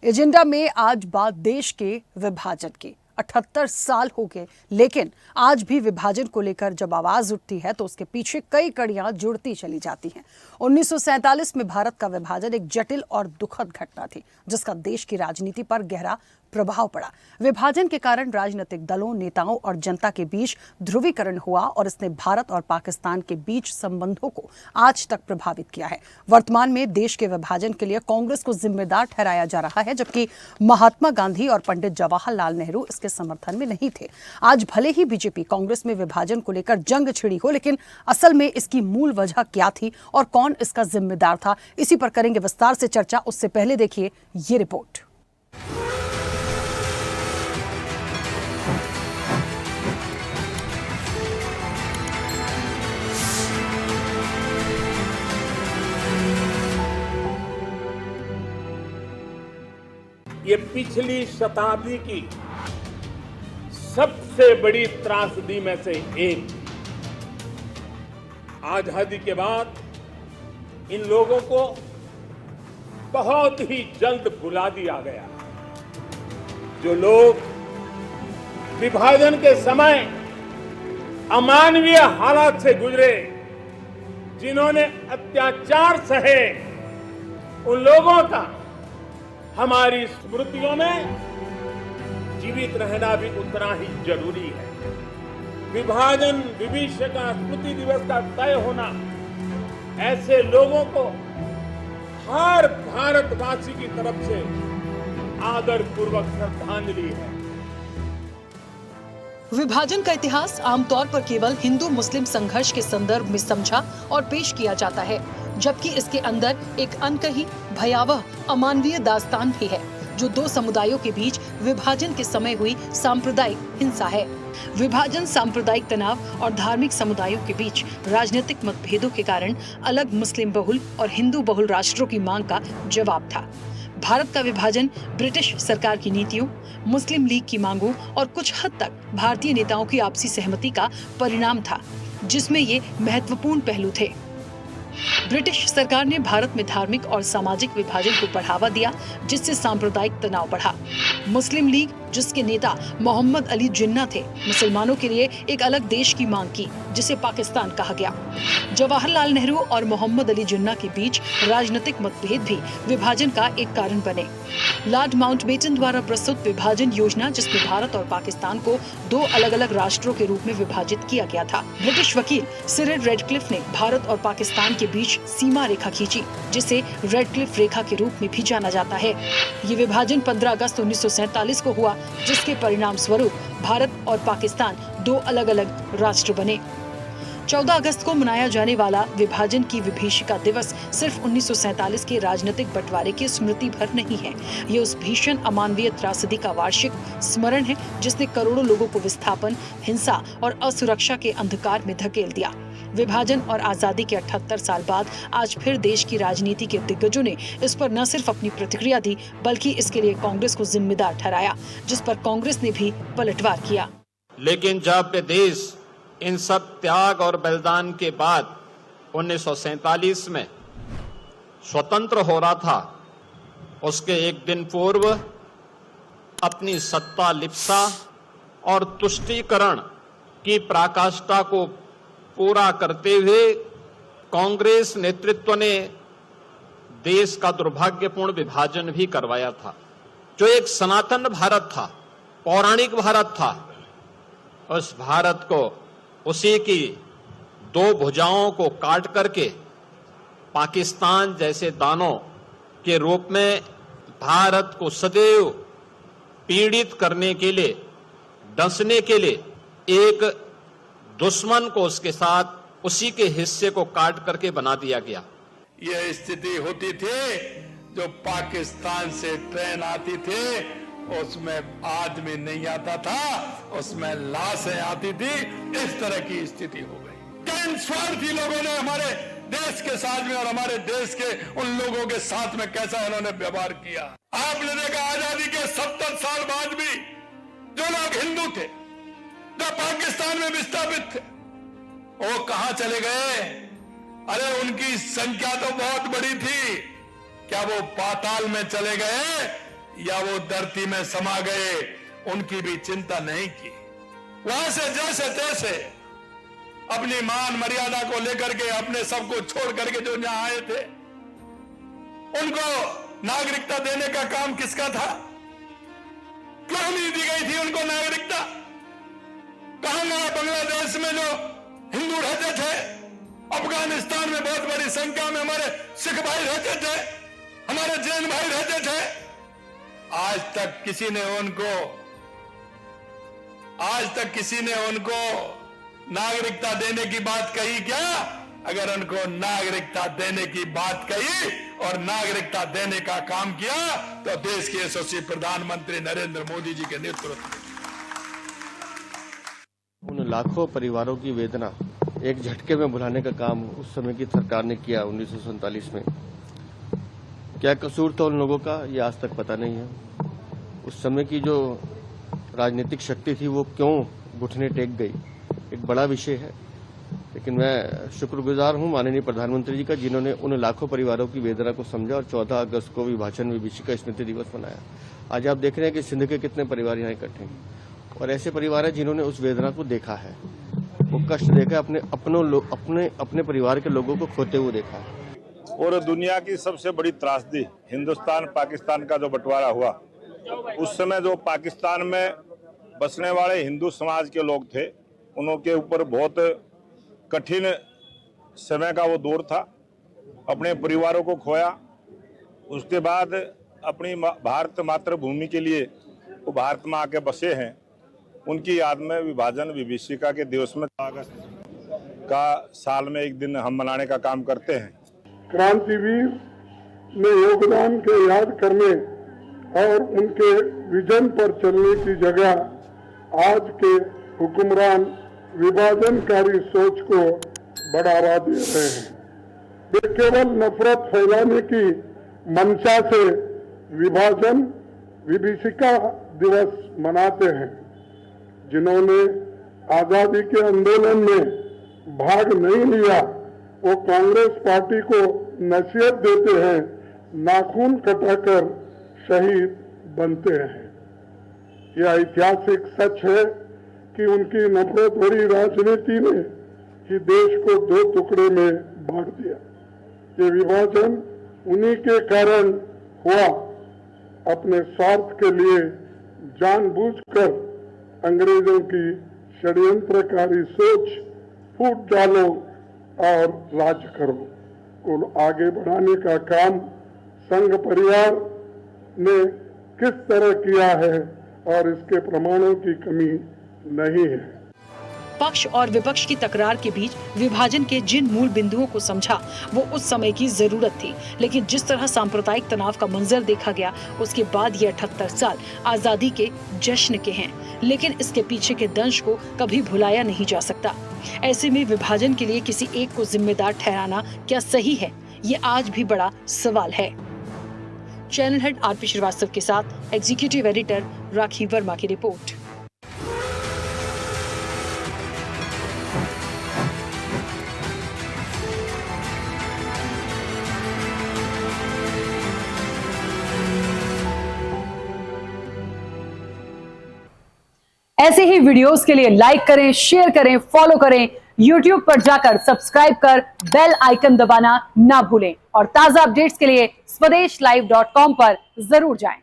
Agenda में आज बात देश के विभाजन की। 78 साल हो गए, लेकिन आज भी विभाजन को लेकर जब आवाज उठती है तो उसके पीछे कई कड़ियां जुड़ती चली जाती हैं। 1947 में भारत का विभाजन एक जटिल और दुखद घटना थी, जिसका देश की राजनीति पर गहरा प्रभाव पड़ा। विभाजन के कारण राजनीतिक दलों, नेताओं और जनता के बीच ध्रुवीकरण हुआ और इसने भारत और पाकिस्तान के बीच संबंधों को आज तक प्रभावित किया है। वर्तमान में देश के विभाजन के लिए कांग्रेस को जिम्मेदार ठहराया जा रहा है, जबकि महात्मा गांधी और पंडित जवाहरलाल नेहरू इसके समर्थन में नहीं थे। आज भले ही बीजेपी कांग्रेस में विभाजन को लेकर जंग छिड़ी हो, लेकिन असल में इसकी मूल वजह क्या थी और कौन इसका जिम्मेदार था, इसी पर करेंगे विस्तार से चर्चा। उससे पहले देखिए ये रिपोर्ट। ये पिछली शताब्दी की सबसे बड़ी त्रासदी में से एक। आजादी के बाद इन लोगों को बहुत ही जल्द भुला दिया गया। जो लोग विभाजन के समय अमानवीय हालात से गुजरे, जिन्होंने अत्याचार सहे, उन लोगों का हमारी स्मृतियों में जीवित रहना भी उतना ही जरूरी है। विभाजन विभीषका स्मृति दिवस का तय होना ऐसे लोगों को हर भारतवासी की तरफ से आदरपूर्वक श्रद्धांजलि है। विभाजन का इतिहास आमतौर पर केवल हिंदू मुस्लिम संघर्ष के संदर्भ में समझा और पेश किया जाता है, जबकि इसके अंदर एक अनकही भयावह अमानवीय दास्तान भी है, जो दो समुदायों के बीच विभाजन के समय हुई सांप्रदायिक हिंसा है। विभाजन सांप्रदायिक तनाव और धार्मिक समुदायों के बीच राजनीतिक मतभेदों के कारण अलग मुस्लिम बहुल और हिंदू बहुल राष्ट्रों की मांग का जवाब था। भारत का विभाजन ब्रिटिश सरकार की नीतियों, मुस्लिम लीग की मांगों और कुछ हद तक भारतीय नेताओं की आपसी सहमति का परिणाम था, जिसमें ये महत्वपूर्ण पहलू थे। ब्रिटिश सरकार ने भारत में धार्मिक और सामाजिक विभाजन को बढ़ावा दिया, जिससे सांप्रदायिक तनाव बढ़ा। मुस्लिम लीग, जिसके नेता मोहम्मद अली जिन्ना थे, मुसलमानों के लिए एक अलग देश की मांग की, जिसे पाकिस्तान कहा गया। जवाहरलाल नेहरू और मोहम्मद अली जिन्ना के बीच राजनीतिक मतभेद भी विभाजन का एक कारण बने। लॉर्ड माउंटबेटन द्वारा प्रस्तुत विभाजन योजना, जिसमें भारत और पाकिस्तान को दो अलग अलग राष्ट्रों के रूप में विभाजित किया गया था। ब्रिटिश वकील सिरिल रेडक्लिफ ने भारत और पाकिस्तान के बीच सीमा रेखा खींची, जिसे रेडक्लिफ रेखा के रूप में भी जाना जाता है। ये विभाजन 15 अगस्त 1947 को हुआ, जिसके परिणाम स्वरूप भारत और पाकिस्तान दो अलग अलग राष्ट्र बने। 14 अगस्त को मनाया जाने वाला विभाजन की विभीषिका दिवस सिर्फ 1947 के राजनीतिक बंटवारे की स्मृति भर नहीं है। ये उस भीषण अमानवीय त्रासदी का वार्षिक स्मरण है, जिसने करोड़ों लोगों को विस्थापन, हिंसा और असुरक्षा के अंधकार में धकेल दिया। विभाजन और आजादी के 78 साल बाद आज फिर देश की राजनीति के दिग्गजों ने इस पर न सिर्फ अपनी प्रतिक्रिया दी, बल्कि इसके लिए कांग्रेस को जिम्मेदार ठहराया, जिस पर कांग्रेस ने भी पलटवार किया। लेकिन जब देश इन सब त्याग और बलिदान के बाद 1947 में स्वतंत्र हो रहा था, उसके एक दिन पूर्व अपनी सत्ता लिप्सा और तुष्टीकरण की पराकाष्ठा को पूरा करते हुए कांग्रेस नेतृत्व ने देश का दुर्भाग्यपूर्ण विभाजन भी करवाया था। जो एक सनातन भारत था, पौराणिक भारत था, उस भारत को, उसी की दो भुजाओं को काट करके पाकिस्तान जैसे दानों के रूप में भारत को सदैव पीड़ित करने के लिए, डसने के लिए एक दुश्मन को उसके साथ उसी के हिस्से को काट करके बना दिया गया। यह स्थिति होती थी, जो पाकिस्तान से ट्रेन आती थी, उसमें आदमी नहीं आता था, उसमें लाशें आती थी। इस तरह की स्थिति हो गई। कई स्वार्थी लोगों ने हमारे देश के साथ में और हमारे देश के उन लोगों के साथ में कैसा इन्होंने व्यवहार किया। आपने देखा, आजादी के 70 साल बाद भी जो लोग हिंदू थे, जो पाकिस्तान में विस्थापित थे, वो कहां चले गए? अरे उनकी संख्या तो बहुत बड़ी थी, क्या वो पाताल में चले गए या वो धरती में समा गए, उनकी भी चिंता नहीं की। वहां से जैसे तैसे अपनी मान मर्यादा को लेकर के, अपने सबको छोड़ करके जो यहां आए थे, उनको नागरिकता देने का काम किसका था? क्यों नहीं दी गई थी उनको नागरिकता? कहां गया बांग्लादेश में जो हिंदू रहते थे, अफगानिस्तान में बहुत बड़ी संख्या में हमारे सिख भाई रहते थे, हमारे जैन भाई रहते थे, आज तक किसी ने उनको नागरिकता देने की बात कही क्या? अगर उनको नागरिकता देने की बात कही और नागरिकता देने का काम किया तो देश के यशस्वी प्रधानमंत्री नरेंद्र मोदी जी के नेतृत्व में उन लाखों परिवारों की वेदना एक झटके में भुलाने का काम उस समय की सरकार ने किया 1947 में। क्या कसूर था उन लोगों का, ये आज तक पता नहीं है। उस समय की जो राजनीतिक शक्ति थी वो क्यों घुटने टेक गई, एक बड़ा विषय है। लेकिन मैं शुक्रगुजार हूं माननीय प्रधानमंत्री जी का, जिन्होंने उन लाखों परिवारों की वेदना को समझा और 14 अगस्त को विभाजन विभीषिका स्मृति दिवस मनाया। आज आप देख रहे हैं कि सिंध के कितने परिवार यहाँ इकट्ठे हैं और ऐसे परिवार हैं जिन्होंने उस वेदना को देखा है, वो कष्ट देखा, अपने परिवार के लोगों को खोते हुए देखा है। और दुनिया की सबसे बड़ी त्रासदी हिंदुस्तान पाकिस्तान का जो बंटवारा हुआ, उस समय जो पाकिस्तान में बसने वाले हिंदू समाज के लोग थे, उनके ऊपर बहुत कठिन समय का वो दौर था। अपने परिवारों को खोया, उसके बाद अपनी भारत मातृभूमि के लिए वो भारत में आके बसे हैं। उनकी याद में विभाजन विभीषिका के दिवस में अगस्त का साल में एक दिन हम मनाने का काम करते हैं। क्रांतिवीर में योगदान के याद करने और उनके विजन पर चलने की जगह आज के हुक्मरान विभाजनकारी सोच को बढ़ावा दे रहे हैं। वे केवल नफरत फैलाने की मंशा से विभाजन विभीषिका दिवस मनाते हैं। जिन्होंने आजादी के आंदोलन में भाग नहीं लिया, वो कांग्रेस पार्टी को नसीहत देते हैं, नाखून कटाकर शहीद बनते हैं। यह ऐतिहासिक सच है कि उनकी नफरत भरी राजनीति ने ही देश को 2 टुकड़े में बांट दिया। ये विभाजन उन्हीं के कारण हुआ। अपने स्वार्थ के लिए जानबूझकर अंग्रेजों की षड्यंत्रकारी सोच फूट डालो और राज करो को आगे बढ़ाने का काम संघ परिवार ने किस तरह किया है और इसके प्रमाणों की कमी नहीं है। पक्ष और विपक्ष की तकरार के बीच विभाजन के जिन मूल बिंदुओं को समझा वो उस समय की जरूरत थी, लेकिन जिस तरह सांप्रदायिक तनाव का मंजर देखा गया उसके बाद ये 78 साल आजादी के जश्न के हैं, लेकिन इसके पीछे के दंश को कभी भुलाया नहीं जा सकता। ऐसे में विभाजन के लिए किसी एक को जिम्मेदार ठहराना क्या सही है, ये आज भी बड़ा सवाल है। चैनल हेड आरपी श्रीवास्तव के साथ एग्जीक्यूटिव एडिटर राखी वर्मा की रिपोर्ट। ऐसे ही वीडियोस के लिए लाइक करें, शेयर करें, फॉलो करें। YouTube पर जाकर सब्सक्राइब कर बेल आइकन दबाना ना भूलें और ताजा अपडेट्स के लिए swedeshlive.com पर जरूर जाएं।